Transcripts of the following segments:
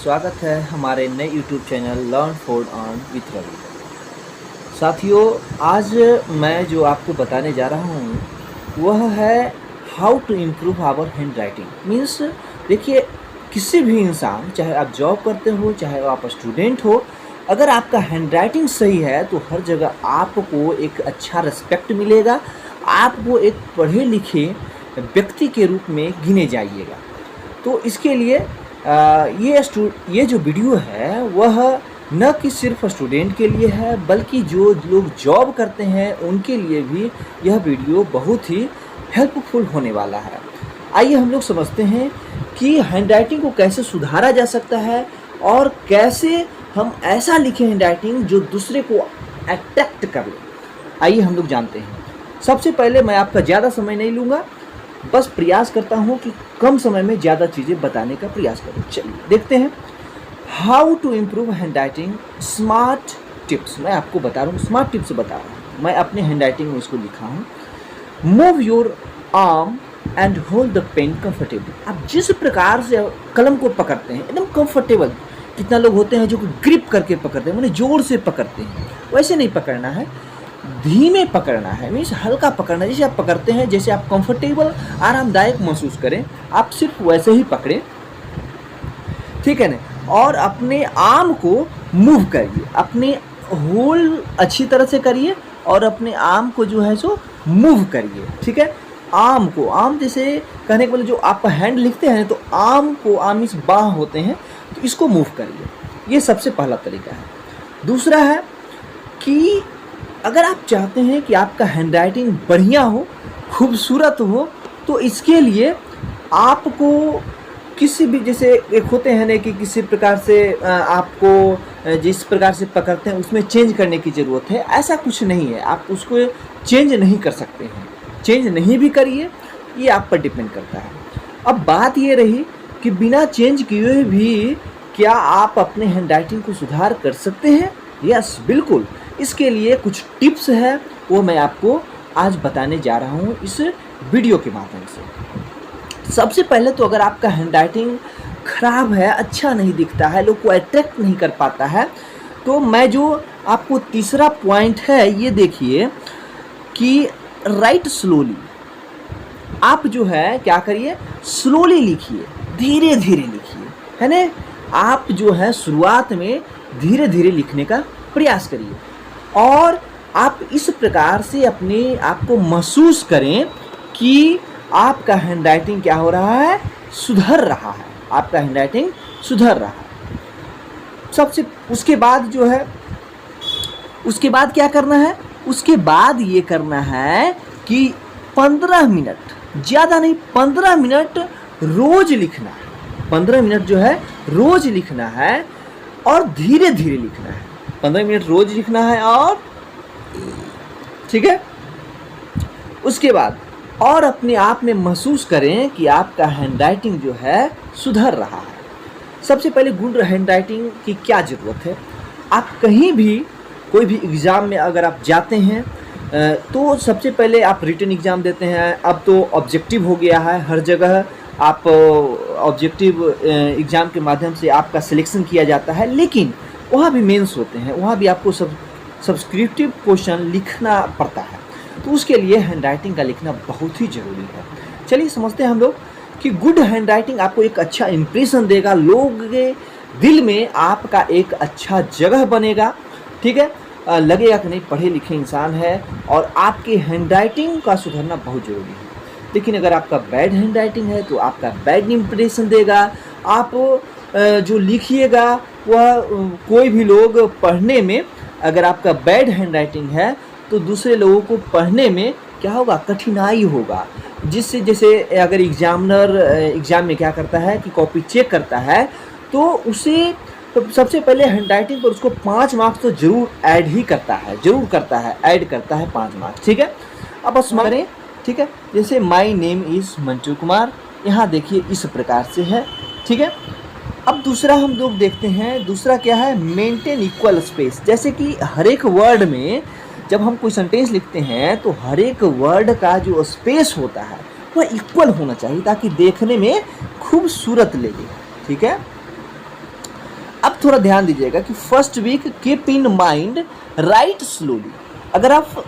स्वागत है हमारे नए YouTube channel learn ford on with Ravi. साथियों, आज मैं जो आपको बताने जा रहा हूँ वह है how to improve our handwriting. Means देखिए, किसी भी इंसान, चाहे आप जॉब करते हो चाहे आप स्टूडेंट हो, अगर आपका हैंड राइटिंग सही है तो हर जगह आपको एक अच्छा रिस्पेक्ट मिलेगा, आपको एक पढ़े लिखे व्यक्ति के रूप में गिने जाइएगा। तो इसके लिए ये जो वीडियो है वह न कि सिर्फ स्टूडेंट के लिए है, बल्कि जो लोग जॉब करते हैं उनके लिए भी यह वीडियो बहुत ही हेल्पफुल होने वाला है। आइए हम लोग समझते हैं कि हैंडराइटिंग को कैसे सुधारा जा सकता है और कैसे हम ऐसा लिखें हैंडराइटिंग जो दूसरे को अट्रैक्ट कर ले। आइए हम लोग जानते हैं। सबसे पहले मैं आपका ज़्यादा समय नहीं लूँगा, बस प्रयास करता हूँ कि कम समय में ज़्यादा चीज़ें बताने का प्रयास करूँ। चलिए देखते हैं how to improve handwriting, smart tips. मैं आपको बता रहा हूँ, स्मार्ट टिप्स बता रहा हूँ। मैं अपने हैंड राइटिंग में इसको लिखा हूँ। Move your arm and hold the pen comfortable. आप जिस प्रकार से कलम को पकड़ते हैं एकदम कंफर्टेबल, कितना लोग होते हैं जो ग्रिप करके पकड़ते हैं, मैंने ज़ोर से पकड़ते हैं, वैसे नहीं पकड़ना है, धीमे पकड़ना है। मीन्स हल्का पकड़ना है, जैसे आप पकड़ते हैं, जैसे आप कंफर्टेबल आरामदायक महसूस करें, आप सिर्फ वैसे ही पकड़ें, ठीक है ना। और अपने आर्म को मूव करिए, अपने होल्ड अच्छी तरह से करिए और अपने आर्म को जो है सो मूव करिए, ठीक है। आर्म को, आर्म जैसे कहने के मतलब जो आप हैंड लिखते हैं तो आर्म को, आर्म मीन्स बाह होते हैं, तो इसको मूव करिए। ये सबसे पहला तरीका है। दूसरा है कि अगर आप चाहते हैं कि आपका हैंडराइटिंग बढ़िया हो, खूबसूरत हो, तो इसके लिए आपको किसी भी, जैसे एक होते हैं ना कि किसी प्रकार से आपको जिस प्रकार से पकड़ते हैं उसमें चेंज करने की ज़रूरत है, ऐसा कुछ नहीं है। आप उसको चेंज नहीं कर सकते हैं, चेंज नहीं भी करिए, ये आप पर डिपेंड करता है। अब बात ये रही कि बिना चेंज किए भी क्या आप अपने हैंडराइटिंग को सुधार कर सकते हैं? यस, बिल्कुल। इसके लिए कुछ टिप्स है, वो मैं आपको आज बताने जा रहा हूँ इस वीडियो के माध्यम से। सबसे पहले तो अगर आपका हैंडराइटिंग खराब है, अच्छा नहीं दिखता है, लोग को अट्रैक्ट नहीं कर पाता है, तो मैं जो आपको तीसरा पॉइंट है ये देखिए कि राइट स्लोली। आप जो है क्या करिए, स्लोली लिखिए, धीरे धीरे लिखिए, है ना। आप जो है शुरुआत में धीरे धीरे लिखने का प्रयास करिए और आप इस प्रकार से अपने आप को महसूस करें कि आपका हैंडराइटिंग क्या हो रहा है, सुधर रहा है, आपका हैंडराइटिंग सुधर रहा है। सबसे उसके बाद जो है, उसके बाद क्या करना है, उसके बाद ये करना है कि 15 मिनट, ज़्यादा नहीं, 15 मिनट रोज़ लिखना है। 15 मिनट जो है रोज़ लिखना है और धीरे धीरे लिखना है। 15 मिनट रोज़ लिखना है और ठीक है। उसके बाद और अपने आप में महसूस करें कि आपका हैंडराइटिंग जो है सुधर रहा है। सबसे पहले गुड हैंडराइटिंग की क्या ज़रूरत है, आप कहीं भी कोई भी एग्ज़ाम में अगर आप जाते हैं तो सबसे पहले आप रिटन एग्ज़ाम देते हैं। अब तो ऑब्जेक्टिव हो गया है, हर जगह आप ऑब्जेक्टिव एग्ज़ाम के माध्यम से आपका सिलेक्शन किया जाता है, लेकिन वहाँ भी मेंस होते हैं, वहाँ भी आपको सब्सक्रिप्टिव क्वेश्चन लिखना पड़ता है, तो उसके लिए हैंडराइटिंग का लिखना बहुत ही ज़रूरी है। चलिए समझते हैं हम लोग कि गुड हैंडराइटिंग आपको एक अच्छा इम्प्रेशन देगा, लोग के दिल में आपका एक अच्छा जगह बनेगा, ठीक है। लगेगा कि नहीं पढ़े लिखे इंसान है और आपके हैंडराइटिंग का सुधरना बहुत ज़रूरी है। लेकिन अगर आपका बैड हैंडराइटिंग है तो आपका बैड इम्प्रेशन देगा। आप जो लिखिएगा वह कोई भी लोग पढ़ने में, अगर आपका बैड हैंडराइटिंग है तो दूसरे लोगों को पढ़ने में क्या होगा, कठिनाई होगा। जिससे जैसे अगर एग्जामिनर एग्ज़ाम में क्या करता है कि कॉपी चेक करता है, तो उसे तो सबसे पहले हैंडराइटिंग पर उसको 5 मार्क्स तो जरूर ऐड ही करता है, जरूर करता है, ऐड करता है 5 मार्क्स, ठीक है। अब बस करें, ठीक है। जैसे my name is Mantu Kumar, यहाँ देखिए इस प्रकार से है, ठीक है। अब दूसरा हम लोग देखते हैं, दूसरा क्या है, मेंटेन इक्वल स्पेस। जैसे कि हर एक वर्ड में जब हम कोई सेंटेंस लिखते हैं तो हर एक वर्ड का जो स्पेस होता है वह इक्वल होना चाहिए ताकि देखने में खूबसूरत लगे, ठीक है। थोड़ा ध्यान दीजिएगा कि first week keep in mind write slowly. अगर आप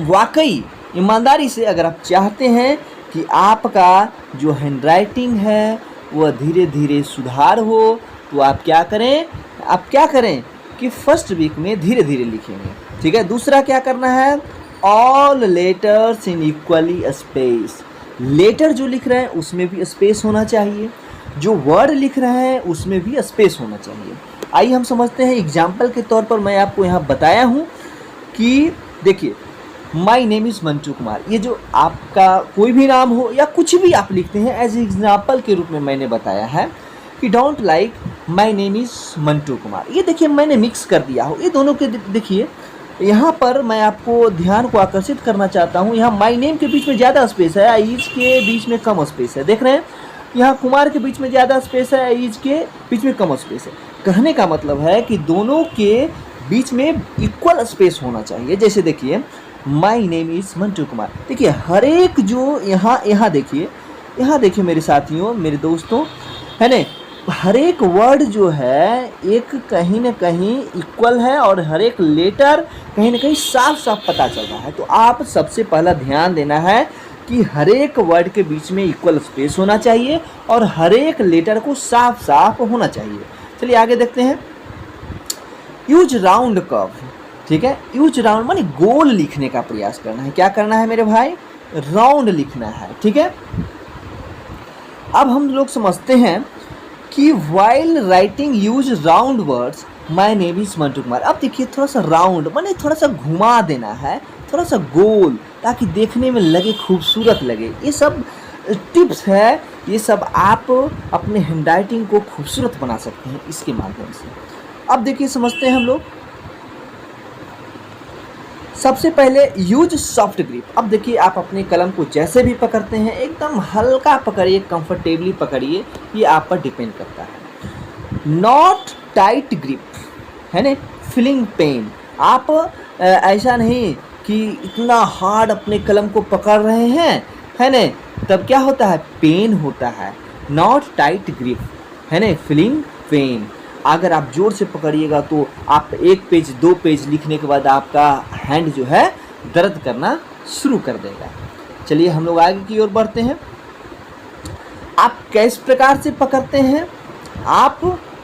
वाकई ईमानदारी से अगर आप चाहते हैं कि आपका जो हैंड राइटिंग है वह धीरे धीरे सुधार हो, तो आप क्या करें कि फर्स्ट वीक में धीरे धीरे लिखेंगे। ठीक है। दूसरा क्या करना है, all letters in equally space. Letter जो लिख रहे हैं उसमें भी स्पेस होना चाहिए, जो वर्ड लिख रहे हैं उसमें भी स्पेस होना चाहिए। आइए हम समझते हैं। एग्जाम्पल के तौर पर मैं आपको यहाँ बताया हूँ कि देखिए, my name is Mantu Kumar, ये जो आपका कोई भी नाम हो या कुछ भी आप लिखते हैं, एज एग्जाम्पल के रूप में मैंने बताया है कि don't like my name is Mantu Kumar. ये देखिए मैंने मिक्स कर दिया हो, ये दोनों के देखिए यहाँ पर मैं आपको ध्यान को आकर्षित करना चाहता हूँ। यहाँ माई नेम के बीच में ज़्यादा स्पेस है, ईज के बीच में कम स्पेस है। देख रहे हैं, यहाँ कुमार के बीच में ज़्यादा स्पेस है, ईज के बीच में कम स्पेस है। कहने का मतलब है कि दोनों के बीच में इक्वल स्पेस होना चाहिए। जैसे देखिए, my name is Mantu Kumar, देखिए हर एक जो यहाँ देखिए मेरे साथियों, मेरे दोस्तों, है ना, हर एक वर्ड जो है एक कहीं ना कहीं इक्वल है और हर एक लेटर कहीं ना कहीं साफ साफ पता चल रहा है। तो आप सबसे पहला ध्यान देना है कि हर एक वर्ड के बीच में इक्वल स्पेस होना चाहिए और हर एक लेटर को साफ साफ होना चाहिए। चलिए आगे देखते हैं। Use round curve. ठीक है, यूज राउंड माने गोल लिखने का प्रयास करना है। क्या करना है मेरे भाई, राउंड लिखना है। ठीक है। अब हम लोग समझते हैं कि while writing use round words, my name is Mantu Kumar. अब देखिए थोड़ा सा राउंड माने थोड़ा सा घुमा देना है, थोड़ा सा गोल, ताकि देखने में लगे, खूबसूरत लगे। ये सब टिप्स है, ये सब आप अपने हैंड राइटिंग को खूबसूरत बना सकते हैं इसके माध्यम से। अब देखिए समझते हैं हम लोग। सबसे पहले यूज सॉफ्ट ग्रिप। अब देखिए आप अपने कलम को जैसे भी पकड़ते हैं एकदम हल्का पकड़िए, कंफर्टेबली पकड़िए, ये आप पर डिपेंड करता है। नॉट टाइट ग्रिप, है ना, फीलिंग पेन। आप ऐसा नहीं कि इतना हार्ड अपने कलम को पकड़ रहे हैं, है ना, तब क्या होता है, पेन होता है। नॉट टाइट ग्रिप, है ना, फीलिंग पेन। अगर आप जोर से पकड़िएगा तो आप एक पेज 2 पेज लिखने के बाद आपका हैंड जो है दर्द करना शुरू कर देगा। चलिए हम लोग आगे की ओर बढ़ते हैं। आप किस प्रकार से पकड़ते हैं, आप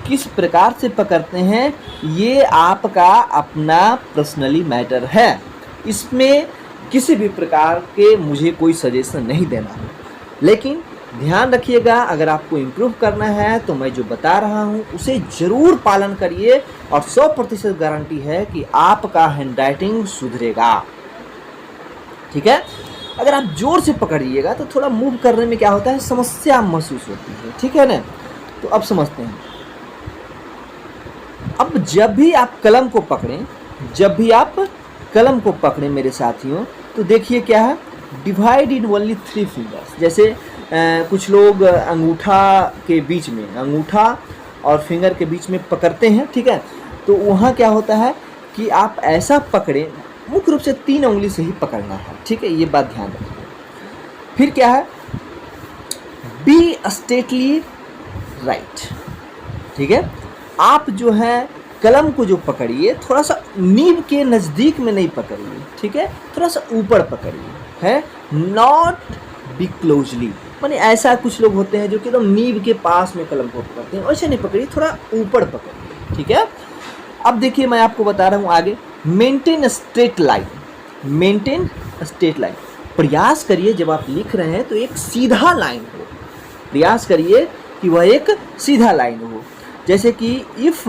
किस प्रकार से पकड़ते हैं, ये आपका अपना पर्सनली मैटर है। इसमें किसी भी प्रकार के मुझे कोई सजेशन नहीं देना है, लेकिन ध्यान रखिएगा अगर आपको इम्प्रूव करना है तो मैं जो बता रहा हूँ उसे ज़रूर पालन करिए और 100% गारंटी है कि आपका हैंड राइटिंग सुधरेगा। ठीक है। अगर आप जोर से पकड़िएगा तो थोड़ा मूव करने में क्या होता है, समस्या महसूस होती है। ठीक है ना। तो अब समझते हैं। अब जब भी आप कलम को पकड़ें मेरे साथियों, तो देखिए क्या है, डिवाइड इन ओनली 3 फिंगर्स। जैसे कुछ लोग अंगूठा के बीच में, अंगूठा और फिंगर के बीच में पकड़ते हैं। ठीक है। तो वहाँ क्या होता है कि आप ऐसा पकड़ें, मुख्य रूप से 3 उंगली से ही पकड़ना है। ठीक है, ये बात ध्यान रखिए। फिर क्या है, बी स्ट्रेटली राइट। ठीक है। आप जो है कलम को जो पकड़िए, थोड़ा सा नीब के नज़दीक में नहीं पकड़िए। ठीक है, थोड़ा सा ऊपर पकड़िए, है। नॉट बी क्लोजली, माने ऐसा कुछ लोग होते हैं जो कि एकदम नीब के पास में कलम को पकड़ते हैं, वैसे नहीं पकड़िए, थोड़ा ऊपर पकड़िए। ठीक है। अब देखिए मैं आपको बता रहा हूँ आगे, maintain straight line. Maintain straight line, प्रयास करिए जब आप लिख रहे हैं तो एक सीधा लाइन हो, प्रयास करिए कि वह एक सीधा लाइन हो। जैसे कि if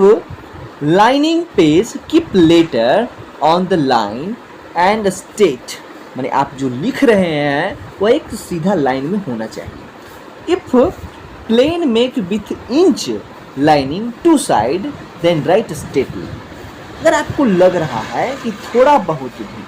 lining page keep later on the line and straight, माने आप जो लिख रहे हैं वह एक सीधा लाइन में होना चाहिए। If plain make with inch lining 2 side then write straightly. अगर आपको लग रहा है कि थोड़ा बहुत भी,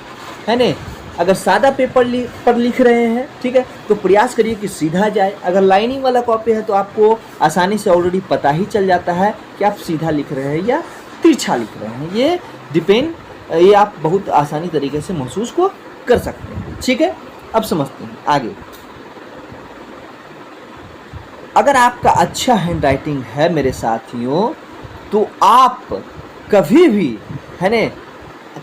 है ना, अगर सादा पेपर पर लिख रहे हैं, ठीक है, तो प्रयास करिए कि सीधा जाए। अगर लाइनिंग वाला कॉपी है तो आपको आसानी से ऑलरेडी पता ही चल जाता है कि आप सीधा लिख रहे हैं या तिरछा लिख रहे हैं। ये आप बहुत आसानी तरीके से महसूस को कर सकते हैं। ठीक है। अब समझते हैं आगे। अगर आपका अच्छा हैंड राइटिंग है मेरे साथियों, तो आप कभी भी, है ना,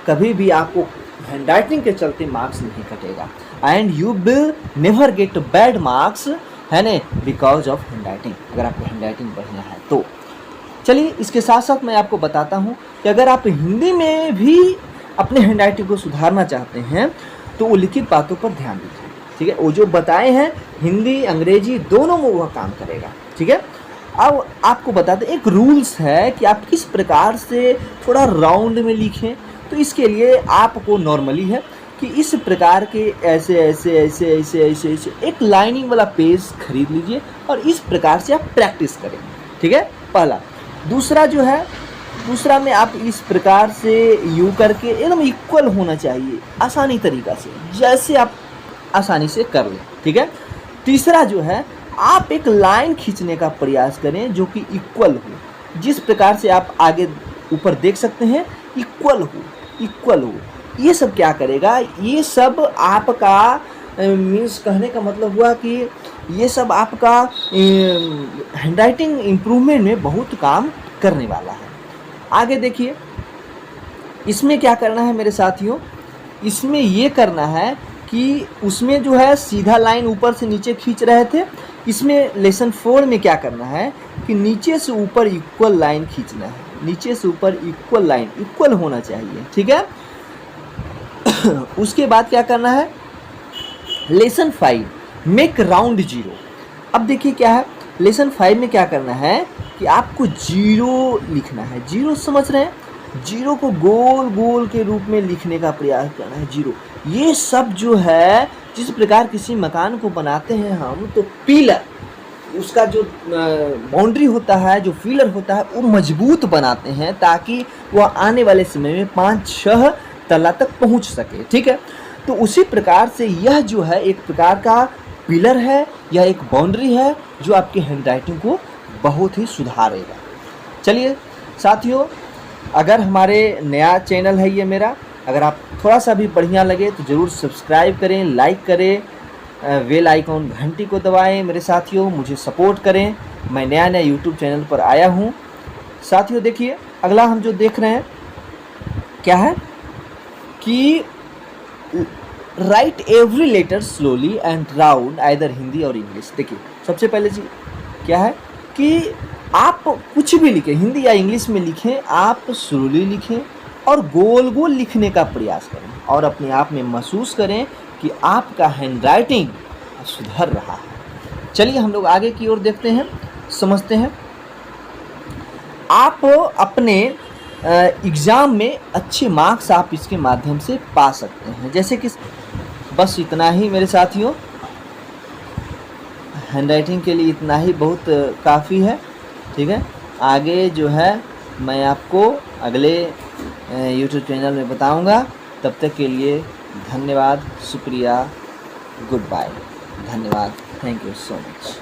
कभी भी आपको हैंडराइटिंग के चलते मार्क्स नहीं कटेगा, and you will never get bad marks, है ना, बिकॉज ऑफ हैंडराइटिंग। अगर आपको हैंडराइटिंग बढ़िया है तो चलिए, इसके साथ साथ मैं आपको बताता हूँ कि अगर आप हिंदी में भी अपने हैंडराइटिंग को सुधारना चाहते हैं तो वो लिखित बातों पर ध्यान दीजिए, ठीक है। वो जो बताए हैं हिंदी अंग्रेजी दोनों में वह काम करेगा, ठीक है। अब आपको बताते एक रूल्स है कि आप किस प्रकार से थोड़ा राउंड में लिखें। तो इसके लिए आपको नॉर्मली है कि इस प्रकार के ऐसे ऐसे ऐसे ऐसे ऐसे ऐसे एक लाइनिंग वाला पेज खरीद लीजिए और इस प्रकार से आप प्रैक्टिस करें, ठीक है, पहला। दूसरा जो है, दूसरा में आप इस प्रकार से यू करके एकदम इक्वल होना चाहिए आसानी तरीक़ा से, जैसे आप आसानी से कर लें, ठीक है। तीसरा जो है, आप एक लाइन खींचने का प्रयास करें जो कि इक्वल हो, जिस प्रकार से आप आगे ऊपर देख सकते हैं, इक्वल हो, इक्वल हो। ये सब क्या करेगा, ये सब आपका मीन्स कहने का मतलब हुआ कि ये सब आपका हैंडराइटिंग इम्प्रूवमेंट में बहुत काम करने वाला है। आगे देखिए, इसमें क्या करना है मेरे साथियों, इसमें ये करना है कि उसमें जो है सीधा लाइन ऊपर से नीचे खींच रहे थे, इसमें लेसन 4 में क्या करना है कि नीचे से ऊपर इक्वल लाइन खींचना है, नीचे से ऊपर इक्वल लाइन, इक्वल होना चाहिए, ठीक है। उसके बाद क्या करना है, लेसन 5 मेक राउंड जीरो। अब देखिए क्या है, लेसन 5 में क्या करना है कि आपको जीरो लिखना है। जीरो समझ रहे हैं, जीरो को गोल गोल के रूप में लिखने का प्रयास करना है, जीरो। ये सब जो है, जिस प्रकार किसी मकान को बनाते हैं हम, तो पिलर, उसका जो बाउंड्री होता है, जो पिलर होता है, वो मजबूत बनाते हैं ताकि वह आने वाले समय में 5-6 तला तक पहुंच सके, ठीक है। तो उसी प्रकार से यह जो है एक प्रकार का पिलर है या एक बाउंड्री है जो आपके हैंडराइटिंग को बहुत ही सुधारेगा। चलिए साथियों, अगर हमारे नया चैनल है ये मेरा, अगर आप थोड़ा सा भी बढ़िया लगे तो ज़रूर सब्सक्राइब करें, लाइक करें, बेल आइकॉन घंटी को दबाएं मेरे साथियों, मुझे सपोर्ट करें। मैं नया नया यूट्यूब चैनल पर आया हूँ साथियों। देखिए, अगला हम जो देख रहे हैं क्या है कि write every letter slowly and round, either Hindi और इंग्लिश। देखिए, सबसे पहले जी क्या है कि आप कुछ भी लिखें, हिंदी या इंग्लिश में लिखें, आप स्लोली लिखें और गोल गोल लिखने का प्रयास करें और अपने आप में महसूस करें कि आपका हैंडराइटिंग सुधर रहा है। चलिए हम लोग आगे की ओर देखते हैं, समझते हैं। आप अपने एग्ज़ाम में अच्छे मार्क्स आप इसके माध्यम से पा सकते हैं। जैसे कि बस इतना ही मेरे साथियों, हैंडराइटिंग के लिए इतना ही बहुत काफ़ी है, ठीक है। आगे जो है मैं आपको अगले यूट्यूब चैनल में बताऊंगा। तब तक के लिए धन्यवाद, शुक्रिया, गुड बाय, धन्यवाद, थैंक यू सो मच।